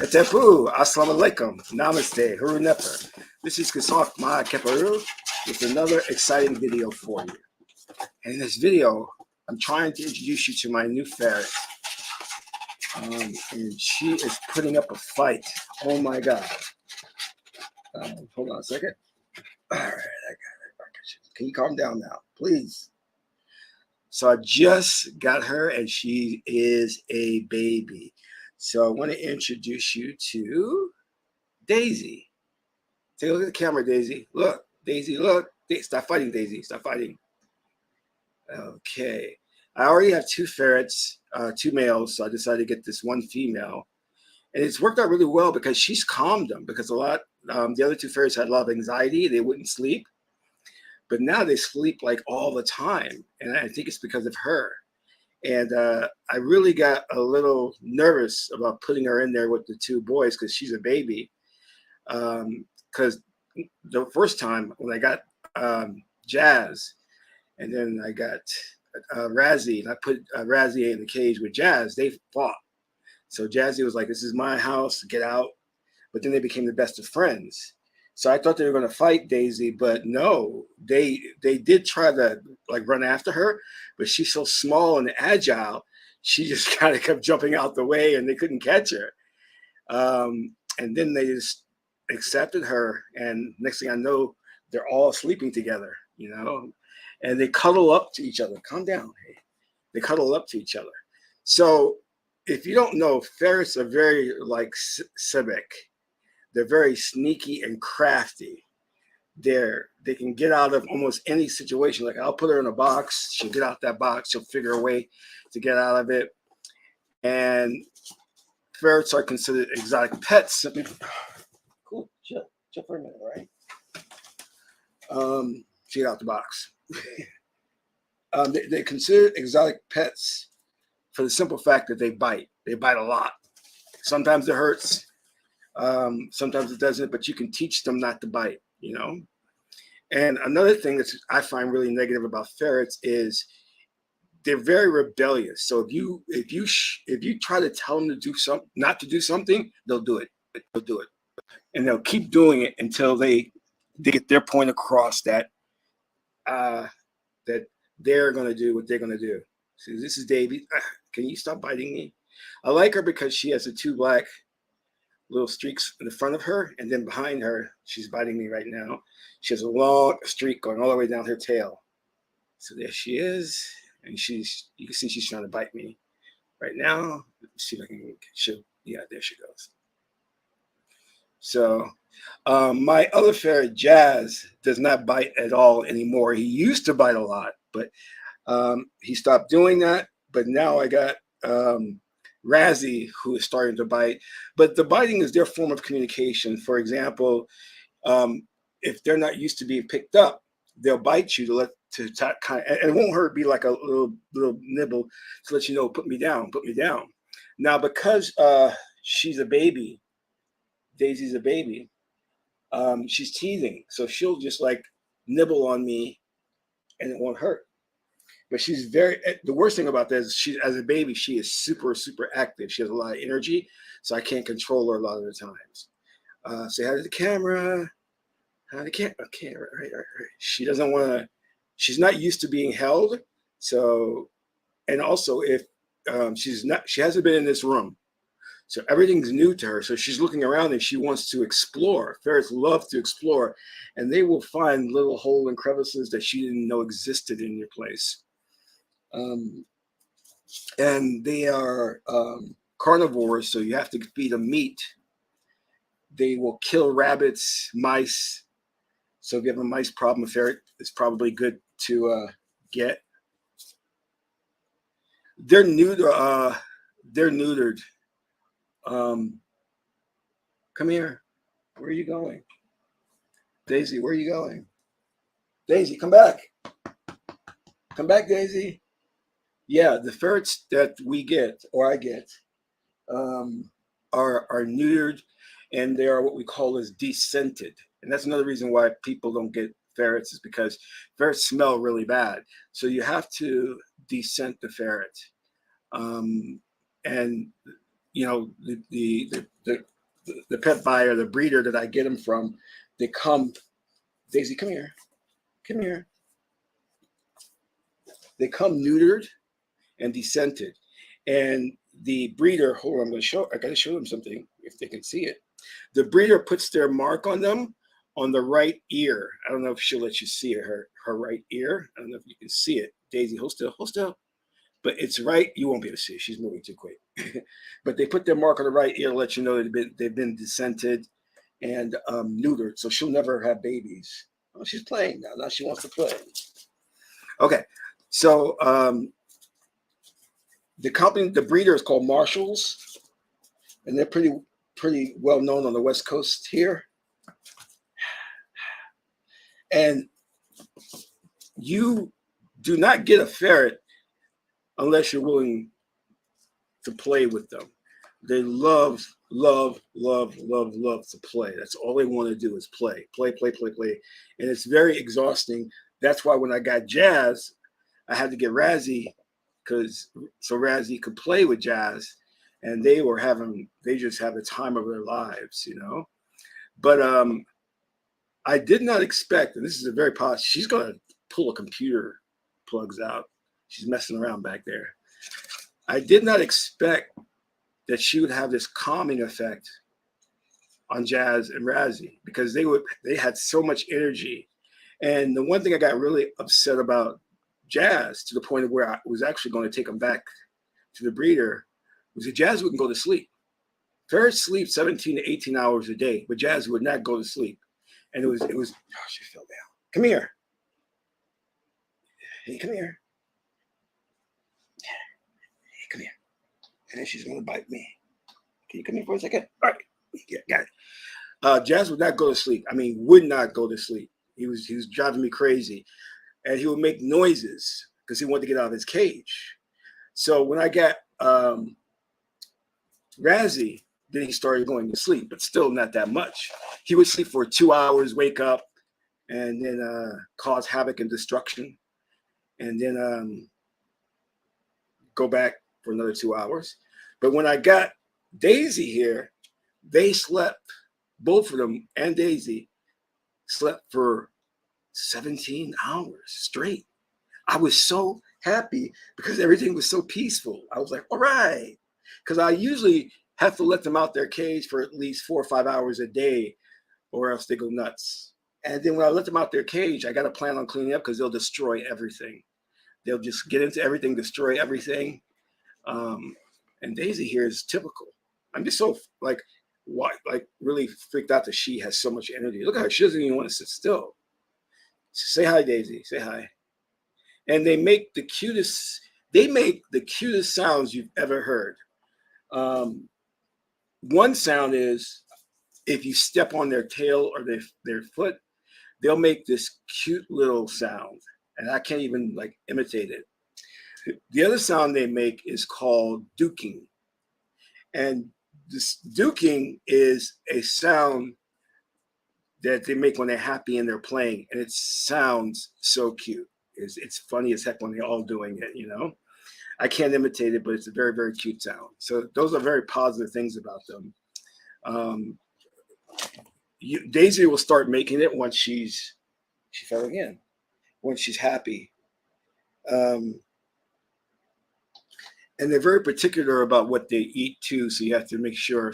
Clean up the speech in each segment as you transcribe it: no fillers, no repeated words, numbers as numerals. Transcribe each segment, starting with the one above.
Tepu, Assalamu alaikum, Namaste, Huru Nepa. This is Qesankh Ma Keparu with another exciting video for you. And in this video, I'm trying to introduce you to my new ferret. And she is putting up a fight. Oh my God. Hold on a second. All right, I got it. Can you calm down now, please? So I just got her and she is a baby. So I want to introduce you to Daisy. Take a look at the camera, Daisy. Look, Daisy, look. Stop fighting, Daisy. Stop fighting. Okay. I already have two ferrets, two males, so I decided to get this one female. And it's worked out really well because she's calmed them because the other two ferrets had a lot of anxiety. They wouldn't sleep. But now they sleep like all the time. And I think it's because of her. And I really got a little nervous about putting her in there with the two boys because she's a baby. Because the first time when I got Jazz, and then I got Razzie, and I put Razzie in the cage with Jazz, they fought. So Jazzy was like, "This is my house, get out." But then they became the best of friends. So I thought they were going to fight Daisy, but no, they did try to like run after her, but she's so small and agile, she just kind of kept jumping out the way, and they couldn't catch her. And then they just accepted her, and next thing I know, they're all sleeping together, and they cuddle up to each other. Calm down, hey. They cuddle up to each other. So if you don't know, ferrets are very like civic. They're very sneaky and crafty. They can get out of almost any situation. Like I'll put her in a box, she'll get out that box, she'll figure a way to get out of it. And ferrets are considered exotic pets. Cool, chill for a minute, all right? She got out the box. They're considered exotic pets for the simple fact that they bite. They bite a lot. Sometimes it hurts. Sometimes it doesn't, but you can teach them not to bite, And another thing that I find really negative about ferrets is they're very rebellious. So if you try to tell them to do something, not to do something, they'll do it. They'll do it, and they'll keep doing it until they get their point across that that they're going to do what they're going to do. So this is Davy. Can you stop biting me? I like her because she has the two black little streaks in the front of her, and then behind her, she's biting me right now. She has a long streak going all the way down her tail. So there she is, and you can see she's trying to bite me right now. Let's see if I can yeah, there she goes. So my other ferret, Jazz, does not bite at all anymore. He used to bite a lot, but he stopped doing that. But now I got Razzie, who is starting to bite, but the biting is their form of communication. For example, if they're not used to being picked up, they'll bite you and it won't hurt. Be like a little nibble to let you know, put me down, put me down. Now because she's a baby, Daisy's a baby, she's teething, so she'll just like nibble on me, and it won't hurt. But the worst thing about that is as a baby, she is super, super active. She has a lot of energy, so I can't control her a lot of the times. Say hi to the camera. Hi to the camera. Okay, right. She doesn't want to, she's not used to being held. So, and also if she hasn't been in this room. So everything's new to her. So she's looking around and she wants to explore. Ferrets love to explore, and they will find little holes and crevices that she didn't know existed in your place. And they are carnivores, so you have to feed them meat. They will kill rabbits, mice. So if you have a mice problem, a ferret is probably good to get. They're neutered. Come here. Where are you going? Daisy, where are you going? Daisy, come back. Come back, Daisy. Yeah, the ferrets that we get, or I get, are neutered, and they are what we call as descented. And that's another reason why people don't get ferrets, is because ferrets smell really bad. So you have to descent the ferret. And you know, the pet buyer, the breeder that I get them from, they come. Daisy, come here, come here. They come neutered and descented, and the breeder. Hold on, I'm going to show. I got to show them something if they can see it. The breeder puts their mark on them on the right ear. I don't know if she'll let you see it, her right ear. I don't know if you can see it. Daisy, hold still, hold still. But it's right. You won't be able to see it. She's moving too quick. But they put their mark on the right ear to let you know that they've been descented and neutered. So she'll never have babies. Oh, she's playing now. Now she wants to play. Okay. So the company, the breeder is called Marshalls, and they're pretty well known on the West Coast here. And you do not get a ferret unless you're willing to play with them. They love to play. That's all they want to do is play. And it's very exhausting. That's why when I got Jazz, I had to get Razzie so Razzie could play with Jazz, and they just have the time of their lives, you know. But I did not expect, and this is a very positive, she's going to pull a computer plugs out. She's messing around back there. I did not expect that she would have this calming effect on Jazz and Razzie, because they had so much energy. And the one thing I got really upset about Jazz, to the point of where I was actually going to take them back to the breeder, was that Jazz wouldn't go to sleep. Ferrets sleep 17 to 18 hours a day, but Jazz would not go to sleep. And it was, oh, she fell down. Come here. Hey, come here. Hey, come here. And then she's going to bite me. Can you come here for a second? All right. Yeah, got it. Jazz would not go to sleep. I mean, would not go to sleep. He was driving me crazy. And he would make noises because he wanted to get out of his cage. So when I got Razzie, then he started going to sleep, but still not that much. He would sleep for 2 hours, wake up, and then cause havoc and destruction, and then go back for another 2 hours. But when I got Daisy here, they slept, both of them and Daisy slept for 17 hours straight. I was so happy because everything was so peaceful. I was like, all right. Because I usually have to let them out their cage for at least 4 or 5 hours a day, or else they go nuts. And then when I let them out their cage, I got to plan on cleaning up because they'll destroy everything. They'll just get into everything, destroy everything. And Daisy here is typical. I'm just so really freaked out that she has so much energy. Look at her. She doesn't even want to sit still. Say hi, Daisy. Say hi. And they make the cutest sounds you've ever heard. One sound is if you step on their tail or their foot, they'll make this cute little sound. And I can't even imitate it. The other sound they make is called duking. And this duking is a sound that they make when they're happy and they're playing. And it sounds so cute. It's funny as heck when they're all doing it, you know. I can't imitate it, but it's a very, very cute sound. So those are very positive things about them. Daisy will start making it once she fell again, once she's happy. And they're very particular about what they eat too. So you have to make sure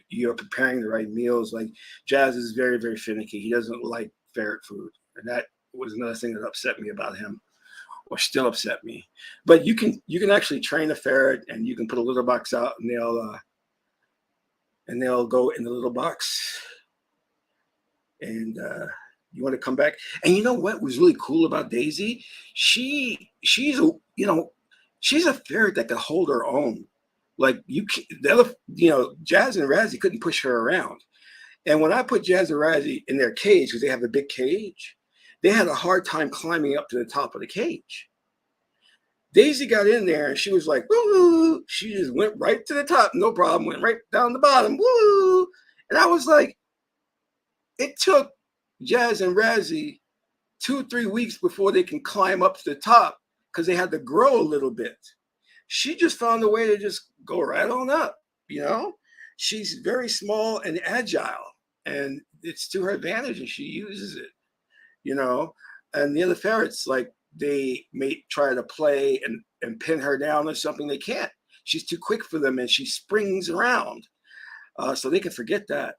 you're preparing the right meals. Like Jazz is very, very finicky. He doesn't like ferret food. And that was another thing that upset me about him, or still upset me. But you can actually train a ferret, and you can put a litter box out, and they'll go in the little box. And you want to come back. And you know what was really cool about Daisy? She's a ferret that could hold her own. Like Jazz and Razzie couldn't push her around. And when I put Jazz and Razzie in their cage, because they have a big cage, they had a hard time climbing up to the top of the cage. Daisy got in there and she was like, woo! She just went right to the top, no problem, went right down the bottom, woo! And I was like, it took Jazz and Razzie 2 or 3 weeks before they can climb up to the top because they had to grow a little bit. She just found a way to just go right on up. you know, she's very small and agile, and it's to her advantage, and she uses it, you know. And the other ferrets, like, they may try to play and pin her down or something. They can't. She's too quick for them, and she springs around. So they can forget that.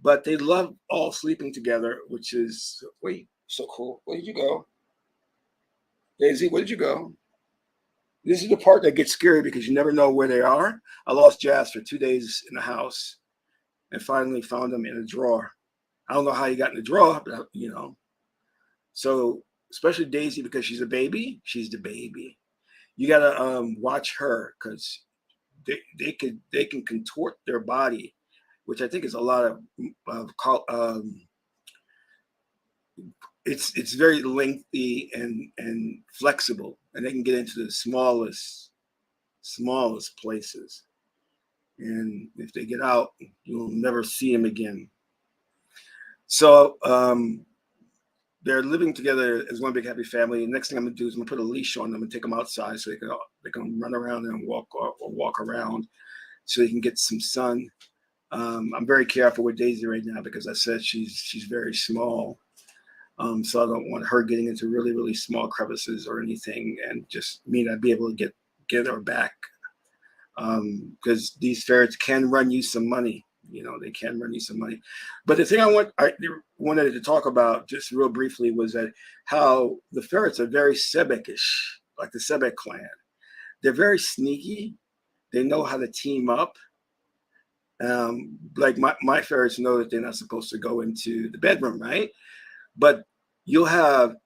But they love all sleeping together, which is, wait, so cool. Where did you go? Daisy, where did you go? This is the part that gets scary because you never know where they are. I lost Jazz for 2 days in the house and finally found him in a drawer. I don't know how he got in the drawer, but, you know. So, especially Daisy, because she's a baby, she's the baby. You gotta watch her, because they can contort their body, which I think is a lot of it's very lengthy and flexible, and they can get into the smallest places. And if they get out, you'll never see them again. So they're living together as one big happy family. And next thing I'm gonna do is I'm gonna put a leash on them and take them outside so they can run around and walk around, so they can get some sun. I'm very careful with Daisy right now because I said she's very small. So I don't want her getting into really small crevices or anything, and just me not be able to get her back. Because these ferrets can run you some money. You know, they can run you some money. But the thing I wanted to talk about just real briefly was that how the ferrets are very Sebek-ish, like the Sebek clan. They're very sneaky. They know how to team up. Like my ferrets know that they're not supposed to go into the bedroom, right? But you'll have,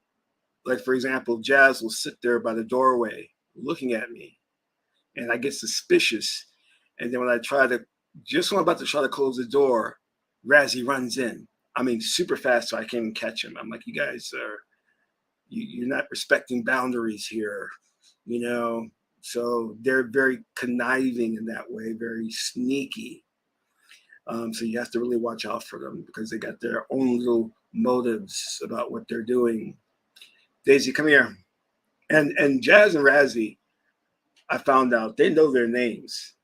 like, for example, Jazz will sit there by the doorway looking at me, and I get suspicious. And then when I'm about to try to close the door, Razzie runs in. I mean, super fast, so I can't even catch him. I'm like, you guys you're not respecting boundaries here, you know? So they're very conniving in that way, very sneaky. So you have to really watch out for them because they got their own little motives about what they're doing. Daisy, come here. And Jazz and Razzie, I found out they know their names.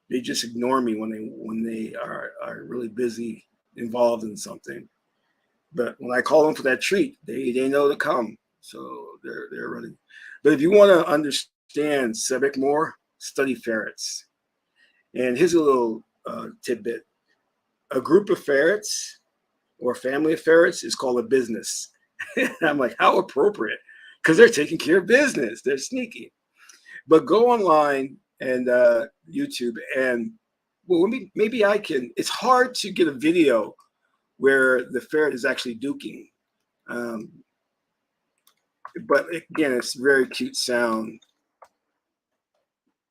They just ignore me when they are really busy, involved in something. But when I call them for that treat, they know to come. So they're running. But if you want to understand Sebek more, study ferrets. And here's a little tidbit: a group of ferrets or family of ferrets is called a business. And I'm like, how appropriate, because they're taking care of business. They're sneaky. But go online and YouTube, and well, maybe I can. It's hard to get a video where the ferret is actually duking, but again, it's very cute sound.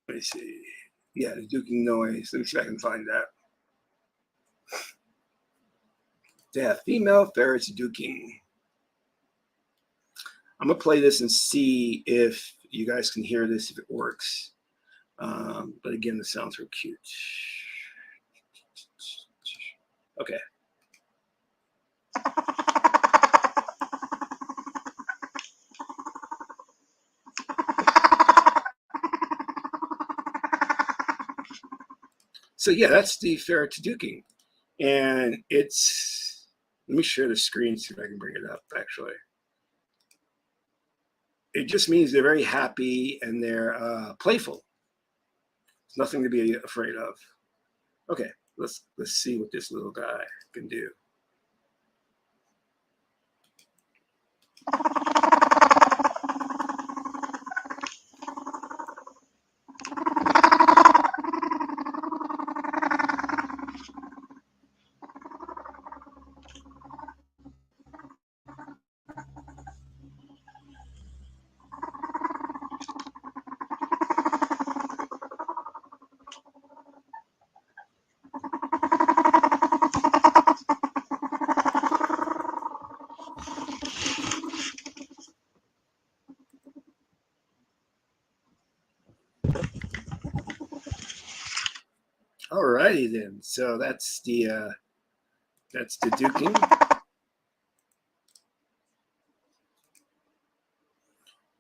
Let me see. Yeah, the duking noise. Let me see if I can find that. Yeah, female ferrets duking. I'm gonna play this and see if you guys can hear this, if it works. But again, the sounds are cute. Okay. So yeah, that's the ferret duking, and it's. Let me share the screen, see if I can bring it up. Actually, it just means they're very happy and they're playful. It's nothing to be afraid of. Okay, let's see what this little guy can do. Alrighty then. So that's the duking.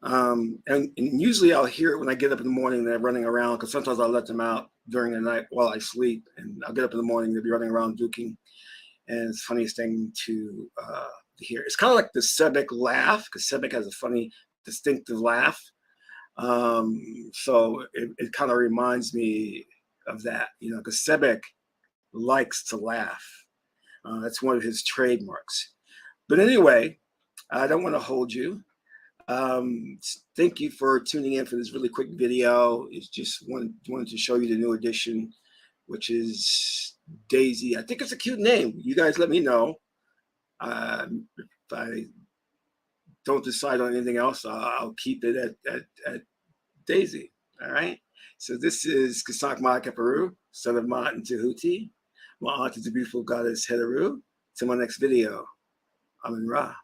And usually I'll hear it when I get up in the morning. They're running around, because sometimes I'll let them out during the night while I sleep, and I'll get up in the morning, they'll be running around duking. And it's the funniest thing to hear. It's kind of like the Qesankh laugh, because Qesankh has a funny, distinctive laugh. So it kind of reminds me of that, because Qesankh likes to laugh. That's one of his trademarks. But anyway, I don't want to hold you. Thank you for tuning in for this really quick video. It's just wanted to show you the new edition, which is Daisy. I think it's a cute name. You guys let me know. If I don't decide on anything else, I'll keep it at Daisy. All right. So this is Qesankh Peru, son of Ma and Tahuti. My aunt is the beautiful goddess Heteru. To my next video, I'm in Ra.